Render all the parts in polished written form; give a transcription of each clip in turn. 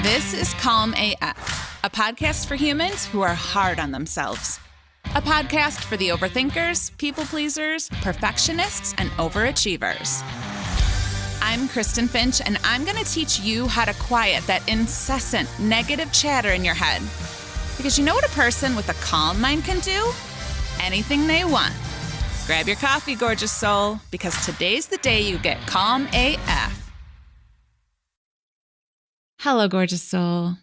This is Calm AF, a podcast for humans who are hard on themselves. A podcast for the overthinkers, people pleasers, perfectionists, and overachievers. I'm Kristen Finch, and I'm going to teach you how to quiet that incessant negative chatter in your head. Because you know what a person with a calm mind can do? Anything they want. Grab your coffee, gorgeous soul, because today's the day you get Calm AF. Hello, gorgeous soul.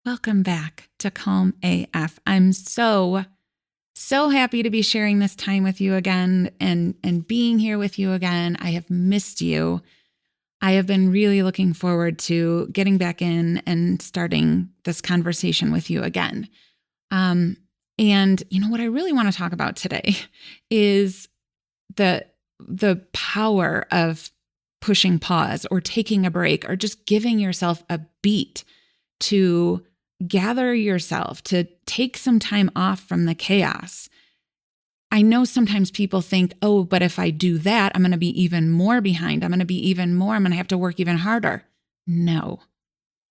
Welcome back to Calm AF. I'm so happy to be sharing this time with you again and being here with you again. I have missed you. I have been really looking forward to getting back in and starting this conversation with you again. And you know what I really want to talk about today is the power of pushing pause or taking a break or just giving yourself a beat to gather yourself, to take some time off from the chaos. I know sometimes people think, oh, but if I do that, I'm going to be even more behind. I'm going to have to work even harder. No.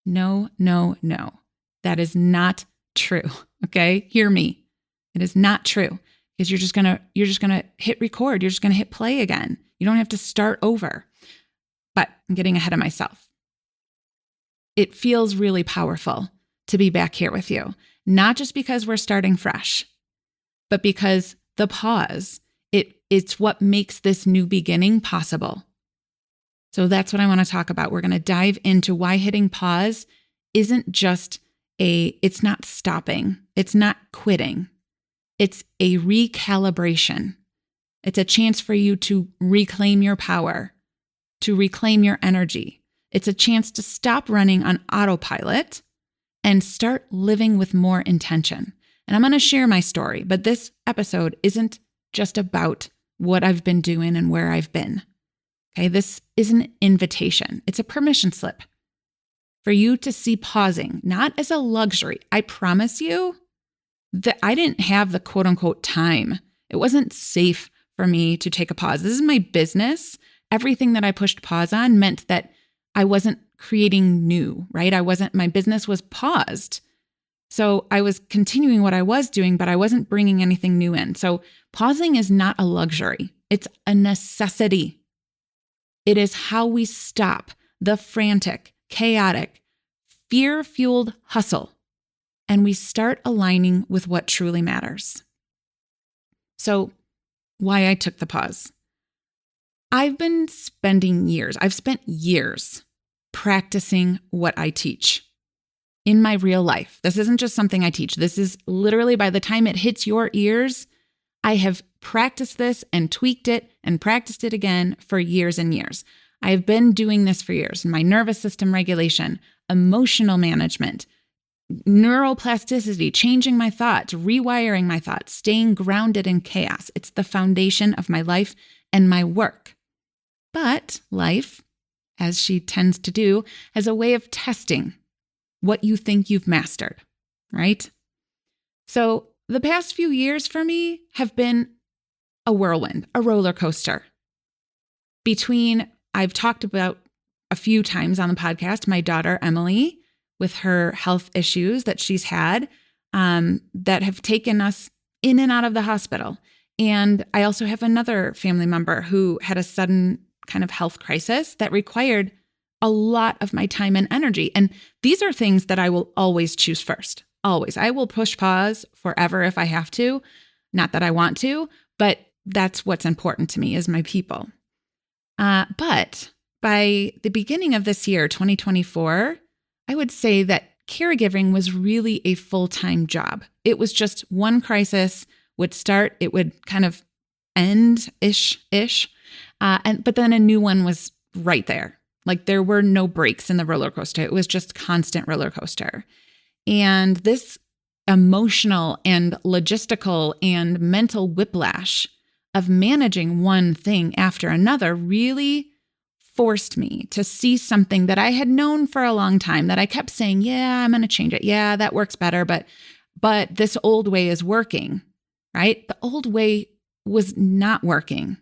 That is not true. Okay. Hear me. It is not true because you're just going to hit record. You're just going to hit play again. You don't have to start over. But I'm getting ahead of myself. It feels really powerful to be back here with you, not just because we're starting fresh, but because the pause, it's what makes this new beginning possible. So that's what I want to talk about. We're going to dive into why hitting pause isn't just it's not stopping. It's not quitting. It's a recalibration. It's a chance for you to reclaim your power, to reclaim your energy. It's a chance to stop running on autopilot and start living with more intention. And I'm going to share my story, but this episode isn't just about what I've been doing and where I've been. Okay, this is an invitation. It's a permission slip for you to see pausing, not as a luxury. I promise you that I didn't have the quote unquote time. It wasn't safe for me to take a pause. This is my business. Everything that I pushed pause on meant that I wasn't creating new, right? My business was paused. So I was continuing what I was doing, but I wasn't bringing anything new in. So pausing is not a luxury. It's a necessity. It is how we stop the frantic, chaotic, fear-fueled hustle, and we start aligning with what truly matters. So why I took the pause. I've spent years practicing what I teach in my real life. This isn't just something I teach. This is literally, by the time it hits your ears, I have practiced this and tweaked it and practiced it again for years and years. I've been doing this for years. My nervous system regulation, emotional management, neuroplasticity, changing my thoughts, rewiring my thoughts, staying grounded in chaos. It's the foundation of my life and my work. But life, as she tends to do, has a way of testing what you think you've mastered, right? So the past few years for me have been a whirlwind, a roller coaster. I've talked about a few times on the podcast, my daughter, Emily, with her health issues that she's had that have taken us in and out of the hospital. And I also have another family member who had a sudden kind of health crisis that required a lot of my time and energy. And these are things that I will always choose first. Always. I will push pause forever if I have to. Not that I want to, but that's what's important to me is my people. But by the beginning of this year, 2024, I would say that caregiving was really a full-time job. It was just one crisis would start, it would kind of end-ish, but then a new one was right there. Like there were no breaks in the roller coaster. It was just constant roller coaster. And this emotional and logistical and mental whiplash of managing one thing after another really forced me to see something that I had known for a long time, that I kept saying, yeah, I'm going to change it. Yeah, that works better. But this old way is working, right? The old way was not working,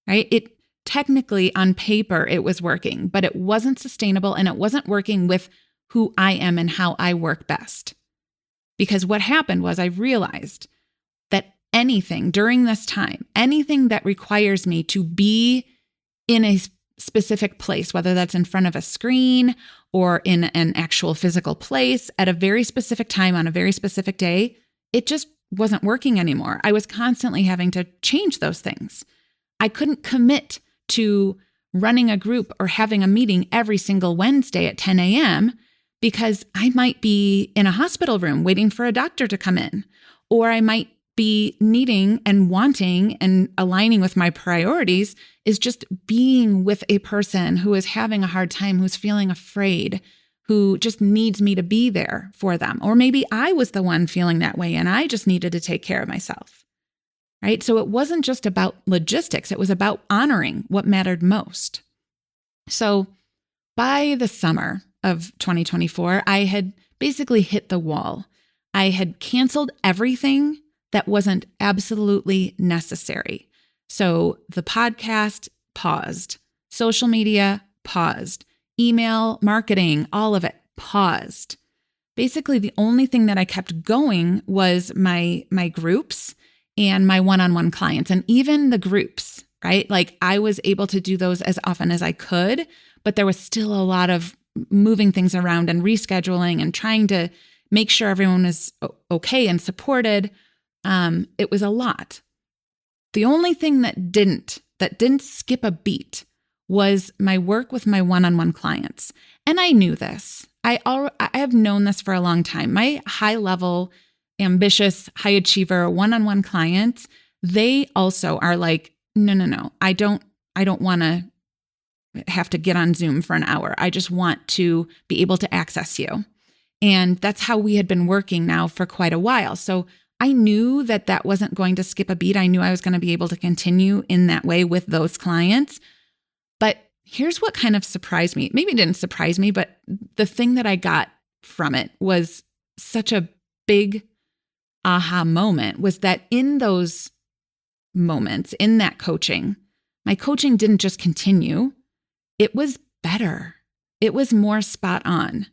right? It technically on paper, it was working, but it wasn't sustainable and it wasn't working with who I am and how I work best. Because what happened was I realized that anything during this time, anything that requires me to be in a specific place, whether that's in front of a screen or in an actual physical place at a very specific time on a very specific day, it just wasn't working anymore. I was constantly having to change those things. I couldn't commit to running a group or having a meeting every single Wednesday at 10 a.m. because I might be in a hospital room waiting for a doctor to come in, or I might be needing and wanting and aligning with my priorities is just being with a person who is having a hard time, who's feeling afraid, who just needs me to be there for them. Or maybe I was the one feeling that way and I just needed to take care of myself, right? So it wasn't just about logistics. It was about honoring what mattered most. So by the summer of 2024, I had basically hit the wall. I had canceled everything that wasn't absolutely necessary. So the podcast paused, social media paused, email marketing, all of it paused. Basically, the only thing that I kept going was my groups and my one-on-one clients, and even the groups, right? Like I was able to do those as often as I could, but there was still a lot of moving things around and rescheduling and trying to make sure everyone was okay and supported. It was a lot. The only thing that didn't skip a beat was my work with my one-on-one clients. And I knew this. I have known this for a long time. My high-level, ambitious, high achiever one-on-one clients, they also are like, no. I don't want to have to get on Zoom for an hour. I just want to be able to access you. And that's how we had been working now for quite a while. So I knew that wasn't going to skip a beat. I knew I was going to be able to continue in that way with those clients. But here's what kind of surprised me. Maybe it didn't surprise me, but the thing that I got from it was such a big aha moment, was that in those moments, in that coaching, my coaching didn't just continue. It was better. It was more spot on,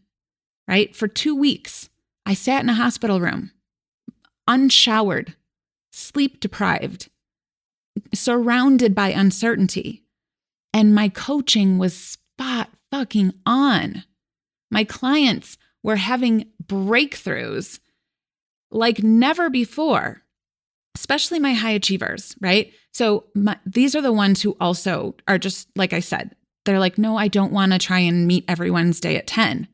right? For 2 weeks, I sat in a hospital room, unshowered, sleep deprived, surrounded by uncertainty. And my coaching was spot fucking on. My clients were having breakthroughs like never before, especially my high achievers, right? So these are the ones who also are just, like I said, they're like, no, I don't want to try and meet every Wednesday at 10.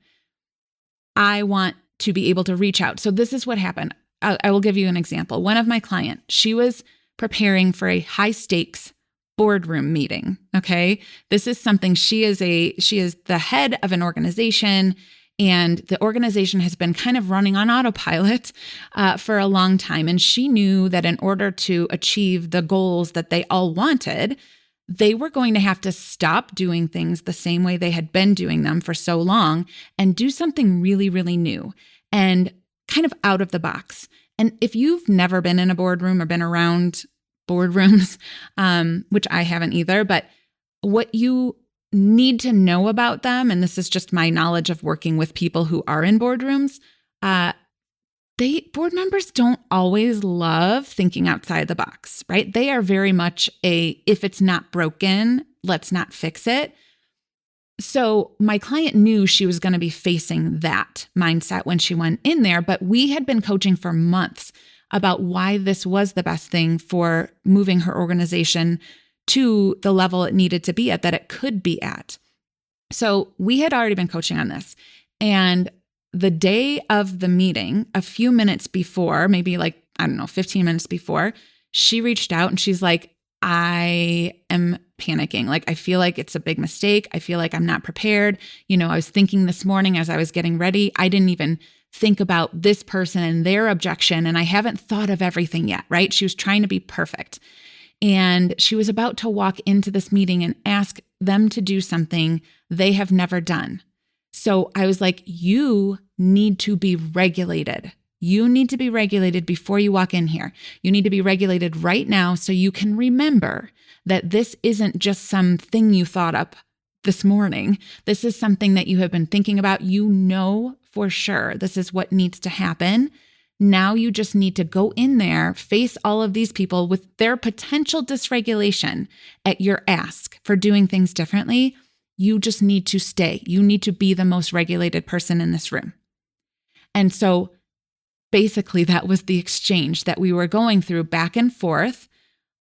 I want to be able to reach out. So this is what happened. I will give you an example. One of my clients, she was preparing for a high stakes boardroom meeting. Okay. This is something she is the head of an organization, and the organization has been kind of running on autopilot for a long time. And she knew that in order to achieve the goals that they all wanted, they were going to have to stop doing things the same way they had been doing them for so long and do something really, really new and kind of out of the box. And if you've never been in a boardroom or been around boardrooms, which I haven't either, but what you need to know about them, and this is just my knowledge of working with people who are in boardrooms, board members don't always love thinking outside the box, right? They are very much if it's not broken, let's not fix it. So my client knew she was going to be facing that mindset when she went in there, but we had been coaching for months about why this was the best thing for moving her organization to the level it needed to be at, that it could be at. So we had already been coaching on this. And the day of the meeting, a few minutes before, maybe 15 minutes before, she reached out and she's like, I am panicking. Like, I feel like it's a big mistake. I feel like I'm not prepared. I was thinking this morning as I was getting ready, I didn't even think about this person and their objection. And I haven't thought of everything yet, right? She was trying to be perfect. And she was about to walk into this meeting and ask them to do something they have never done. So I was like, you need to be regulated. You need to be regulated before you walk in here. You need to be regulated right now so you can remember that this isn't just something you thought up this morning. This is something that you have been thinking about. You know for sure this is what needs to happen. Now you just need to go in there, face all of these people with their potential dysregulation at your ask for doing things differently. You just need to stay. You need to be the most regulated person in this room. And so basically that was the exchange that we were going through back and forth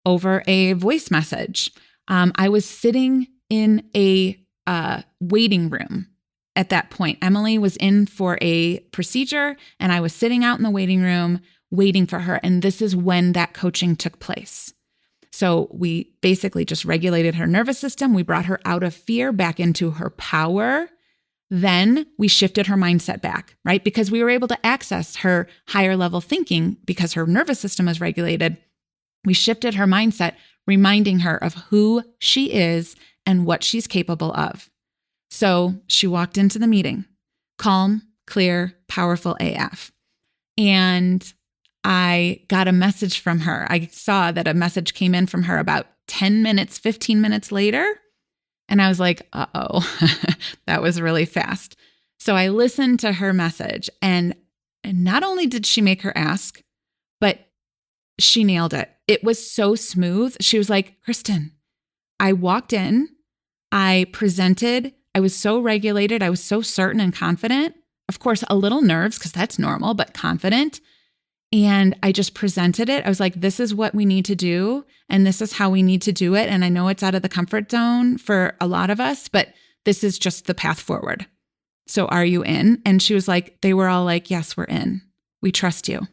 over a voice message. I was sitting in a waiting room at that point. Emily was in for a procedure and I was sitting out in the waiting room waiting for her. And this is when that coaching took place. So we basically just regulated her nervous system. We brought her out of fear back into her power. Then we shifted her mindset back, right? Because we were able to access her higher level thinking because her nervous system was regulated. We shifted her mindset, reminding her of who she is and what she's capable of. So she walked into the meeting, calm, clear, powerful AF. And I got a message from her. I saw that a message came in from her about 10 minutes, 15 minutes later. And I was like, uh-oh, that was really fast. So I listened to her message and not only did she make her ask, but she nailed it. It was so smooth. She was like, Kristen, I walked in, I presented, I was so regulated. I was so certain and confident. Of course, a little nerves because that's normal, but confident. And I just presented it. I was like, this is what we need to do. And this is how we need to do it. And I know it's out of the comfort zone for a lot of us, but this is just the path forward. So are you in? And she was like, they were all like, yes, we're in. We trust you.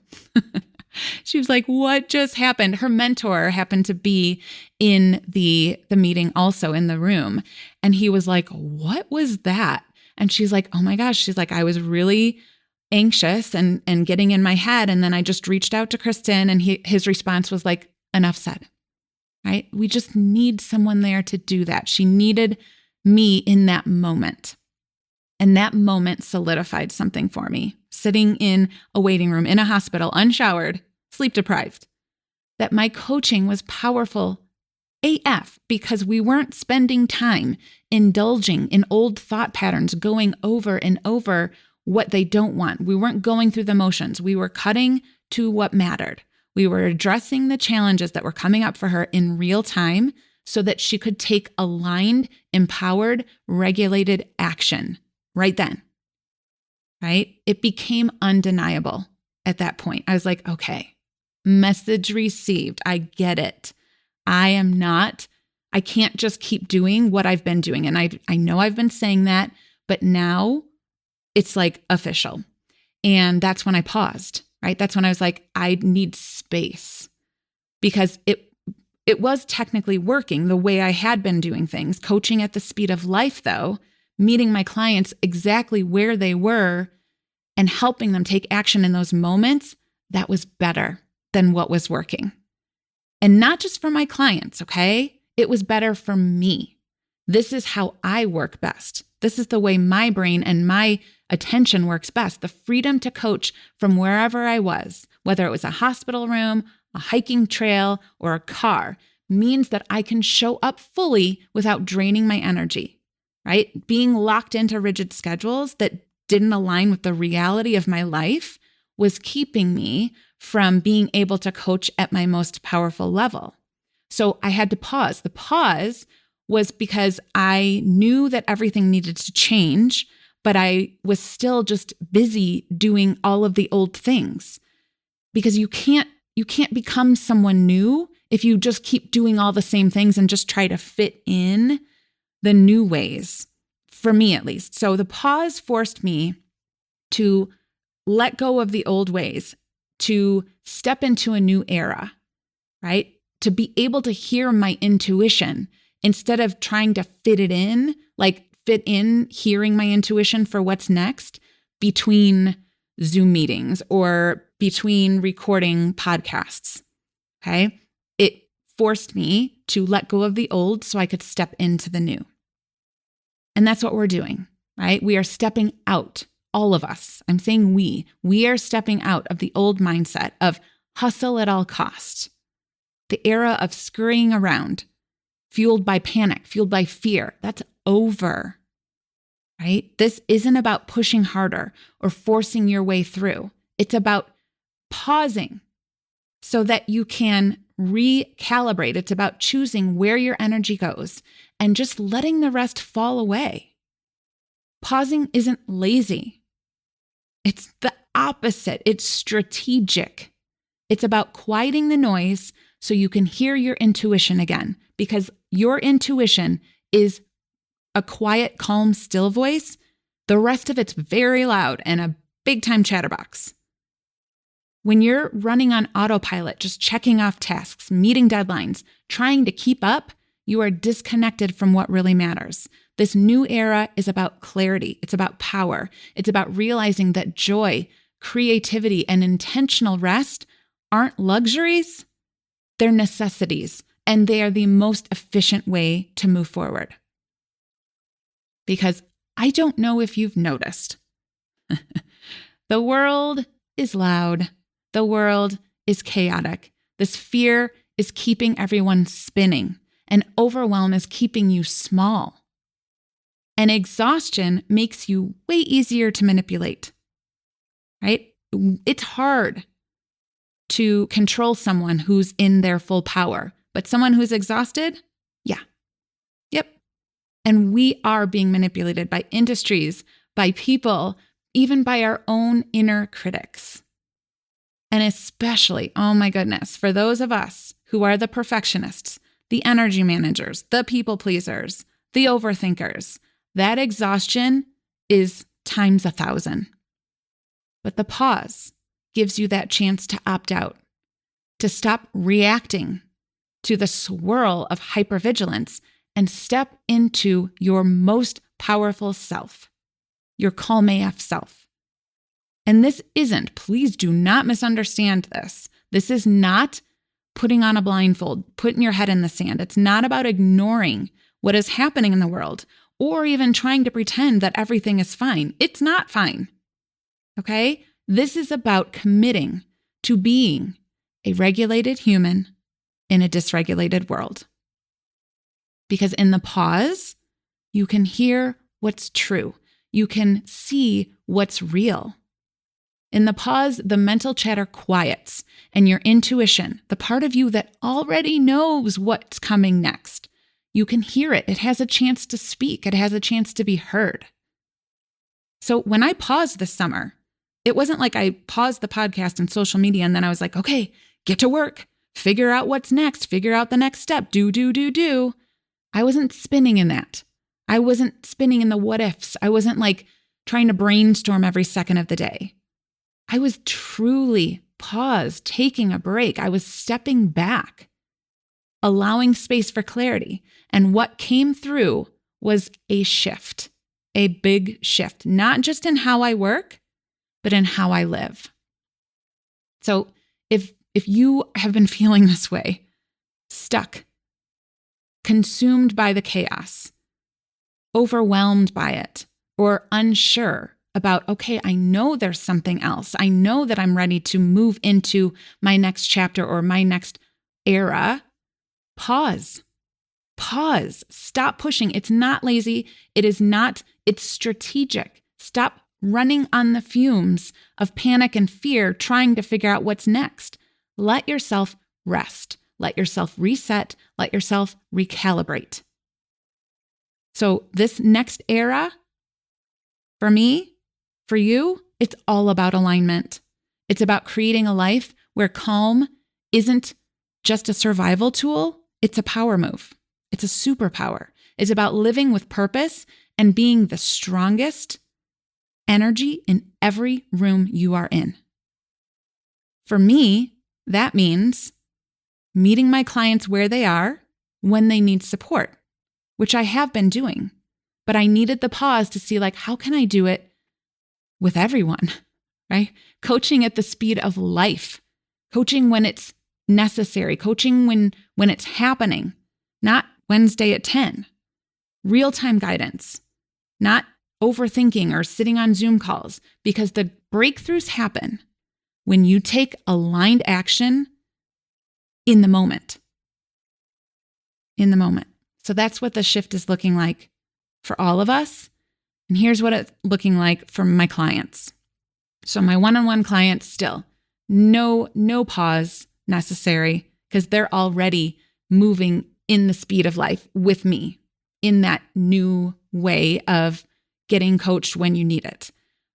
She was like, what just happened? Her mentor happened to be in the meeting also in the room. And he was like, what was that? And she's like, oh my gosh. She's like, I was really anxious and getting in my head. And then I just reached out to Kristen and his response was like, enough said, right? We just need someone there to do that. She needed me in that moment. And that moment solidified something for me, sitting in a waiting room in a hospital, unshowered, sleep deprived, that my coaching was powerful AF because we weren't spending time indulging in old thought patterns, going over and over what they don't want. We weren't going through the motions. We were cutting to what mattered. We were addressing the challenges that were coming up for her in real time so that she could take aligned, empowered, regulated action right then, right? It became undeniable at that point. I was like, okay, message received. I get it. I can't just keep doing what I've been doing. And I know I've been saying that, but now it's like official. And that's when I paused, right? That's when I was like, I need space because it was technically working the way I had been doing things, coaching at the speed of life though, meeting my clients exactly where they were and helping them take action in those moments. That was better than what was working. And not just for my clients, okay? It was better for me. This is how I work best. This is the way my brain and my attention works best. The freedom to coach from wherever I was, whether it was a hospital room, a hiking trail, or a car, means that I can show up fully without draining my energy, right? Being locked into rigid schedules that didn't align with the reality of my life was keeping me from being able to coach at my most powerful level. So I had to pause. The pause was because I knew that everything needed to change, but I was still just busy doing all of the old things. Because you can't become someone new if you just keep doing all the same things and just try to fit in the new ways, for me at least. So the pause forced me to let go of the old ways, to step into a new era, right? To be able to hear my intuition instead of trying to fit in hearing my intuition for what's next between Zoom meetings or between recording podcasts, okay? It forced me to let go of the old so I could step into the new. And that's what we're doing, right? We are stepping out, all of us. I'm saying we are stepping out of the old mindset of hustle at all costs, the era of scurrying around, fueled by panic, fueled by fear. That's over, right? This isn't about pushing harder or forcing your way through. It's about pausing so that you can recalibrate. It's about choosing where your energy goes and just letting the rest fall away. Pausing isn't lazy. It's the opposite. It's strategic. It's about quieting the noise so you can hear your intuition again, because your intuition is a quiet, calm, still voice. The rest of it's very loud and a big time chatterbox. When you're running on autopilot, just checking off tasks, meeting deadlines, trying to keep up, you are disconnected from what really matters. This new era is about clarity. It's about power. It's about realizing that joy, creativity, and intentional rest aren't luxuries, they're necessities, and they are the most efficient way to move forward. Because I don't know if you've noticed, the world is loud. The world is chaotic. This fear is keeping everyone spinning, and overwhelm is keeping you small. And exhaustion makes you way easier to manipulate, right? It's hard to control someone who's in their full power, but someone who's exhausted, yeah, yep. And we are being manipulated by industries, by people, even by our own inner critics. And especially, oh my goodness, for those of us who are the perfectionists, the energy managers, the people pleasers, the overthinkers, that exhaustion is times 1,000. But the pause gives you that chance to opt out, to stop reacting to the swirl of hypervigilance and step into your most powerful self, your calm AF self. And this isn't, please do not misunderstand this. This is not putting on a blindfold, putting your head in the sand. It's not about ignoring what is happening in the world or even trying to pretend that everything is fine. It's not fine. Okay? This is about committing to being a regulated human in a dysregulated world. Because in the pause, you can hear what's true. You can see what's real. In the pause, the mental chatter quiets, and your intuition, the part of you that already knows what's coming next, you can hear it. It has a chance to speak. It has a chance to be heard. So when I paused this summer, it wasn't like I paused the podcast and social media and then I was like, okay, get to work, figure out what's next, figure out the next step, do. I wasn't spinning in that. I wasn't spinning in the what ifs. I wasn't like trying to brainstorm every second of the day. I was truly paused, taking a break. I was stepping back, allowing space for clarity. And what came through was a shift, a big shift, not just in how I work, but in how I live. So if you have been feeling this way, stuck, consumed by the chaos, overwhelmed by it, or unsure about, okay, I know there's something else. I know that I'm ready to move into my next chapter or my next era. Pause. Stop pushing. It's not lazy. It's strategic. Stop running on the fumes of panic and fear, trying to figure out what's next. Let yourself rest. Let yourself reset. Let yourself recalibrate. So this next era, for me, for you, it's all about alignment. It's about creating a life where calm isn't just a survival tool, it's a power move. It's a superpower. It's about living with purpose and being the strongest energy in every room you are in. For me, that means meeting my clients where they are when they need support, which I have been doing. But I needed the pause to see, like, how can I do it with everyone, right? Coaching at the speed of life, coaching when it's necessary, coaching when it's happening, not Wednesday at 10, real-time guidance, not overthinking or sitting on Zoom calls, because the breakthroughs happen when you take aligned action in the moment. So that's what the shift is looking like for all of us. And here's what it's looking like for my clients. So my one-on-one clients still, no pause necessary because they're already moving in the speed of life with me in that new way of getting coached when you need it.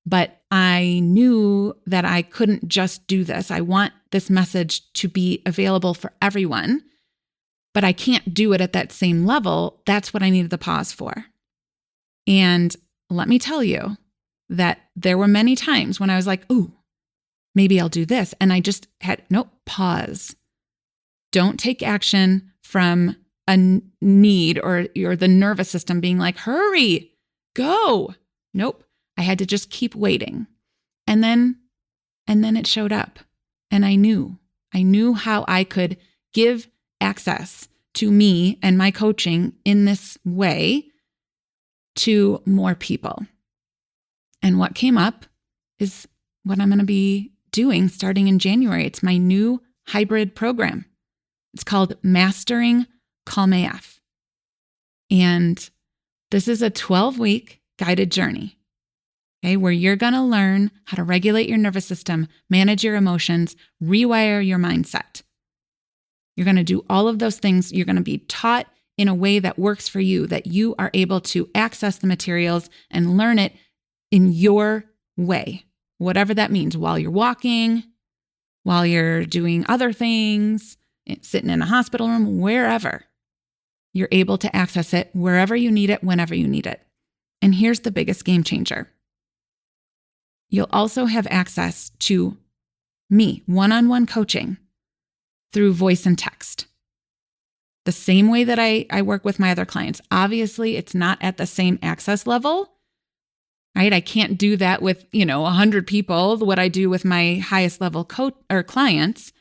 But I knew that I couldn't just do this. I want this message to be available for everyone, but I can't do it at that same level. That's what I needed the pause for. And let me tell you that there were many times when I was like, ooh, maybe I'll do this. And I just had, nope, pause. Don't take action from a need or the nervous system being like, hurry, go. Nope. I had to just keep waiting. And then it showed up. And I knew how I could give access to me and my coaching in this way to more people. And what came up is what I'm going to be doing starting in January. It's my new hybrid program. It's called Mastering Calm AF. And this is a 12-week guided journey, okay, where you're going to learn how to regulate your nervous system, manage your emotions, rewire your mindset. You're going to do all of those things. You're going to be taught in a way that works for you, that you are able to access the materials and learn it in your way, whatever that means, while you're walking, while you're doing other things, sitting in a hospital room, wherever. You're able to access it wherever you need it, whenever you need it. And here's the biggest game changer. You'll also have access to me, one-on-one coaching through voice and text. The same way that I work with my other clients. Obviously, it's not at the same access level, right? I can't do that with, 100 people, what I do with my highest level clients.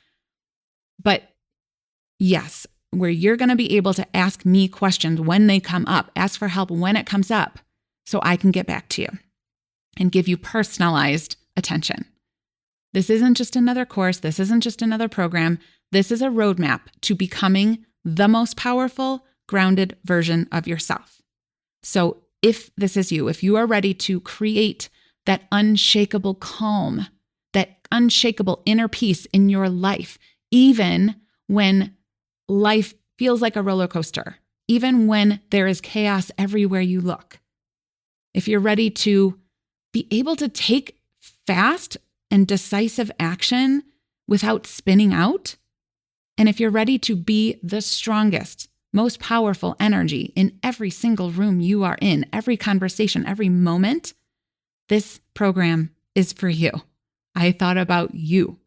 But yes, where you're going to be able to ask me questions when they come up, ask for help when it comes up, so I can get back to you and give you personalized attention. This isn't just another course. This isn't just another program. This is a roadmap to becoming the most powerful, grounded version of yourself. So if this is you, if you are ready to create that unshakable calm, that unshakable inner peace in your life, even when life feels like a roller coaster, even when there is chaos everywhere you look, if you're ready to be able to take fast and decisive action without spinning out, and if you're ready to be the strongest, most powerful energy in every single room you are in, every conversation, every moment, this program is for you. I thought about you.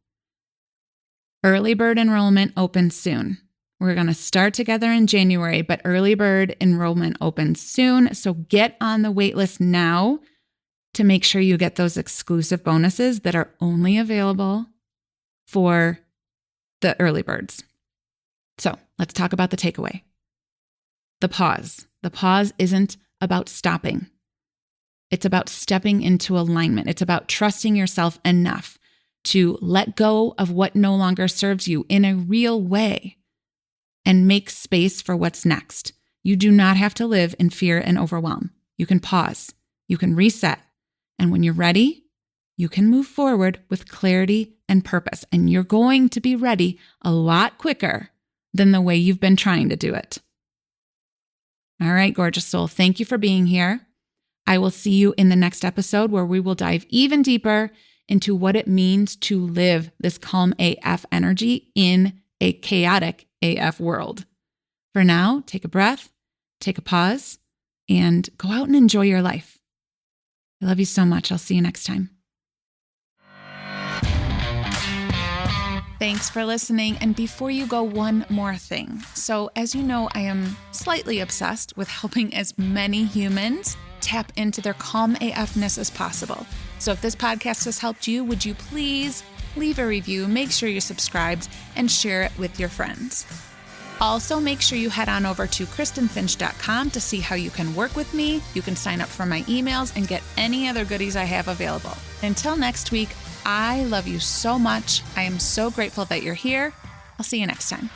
Early bird enrollment opens soon. We're going to start together in January, but early bird enrollment opens soon. So get on the wait list now to make sure you get those exclusive bonuses that are only available for the early birds. So let's talk about the takeaway. The pause. The pause isn't about stopping. It's about stepping into alignment. It's about trusting yourself enough to let go of what no longer serves you in a real way and make space for what's next. You do not have to live in fear and overwhelm. You can pause. You can reset. And when you're ready, you can move forward with clarity and purpose. And you're going to be ready a lot quicker than the way you've been trying to do it. All right, gorgeous soul. Thank you for being here. I will see you in the next episode where we will dive even deeper into what it means to live this calm AF energy in a chaotic AF world. For now, take a breath, take a pause, and go out and enjoy your life. I love you so much. I'll see you next time. Thanks for listening. And before you go, one more thing. So as you know, I am slightly obsessed with helping as many humans tap into their calm AFness as possible. So if this podcast has helped you, would you please leave a review, make sure you're subscribed, and share it with your friends. Also, make sure you head on over to KristenFinch.com to see how you can work with me. You can sign up for my emails and get any other goodies I have available. Until next week, I love you so much. I am so grateful that you're here. I'll see you next time.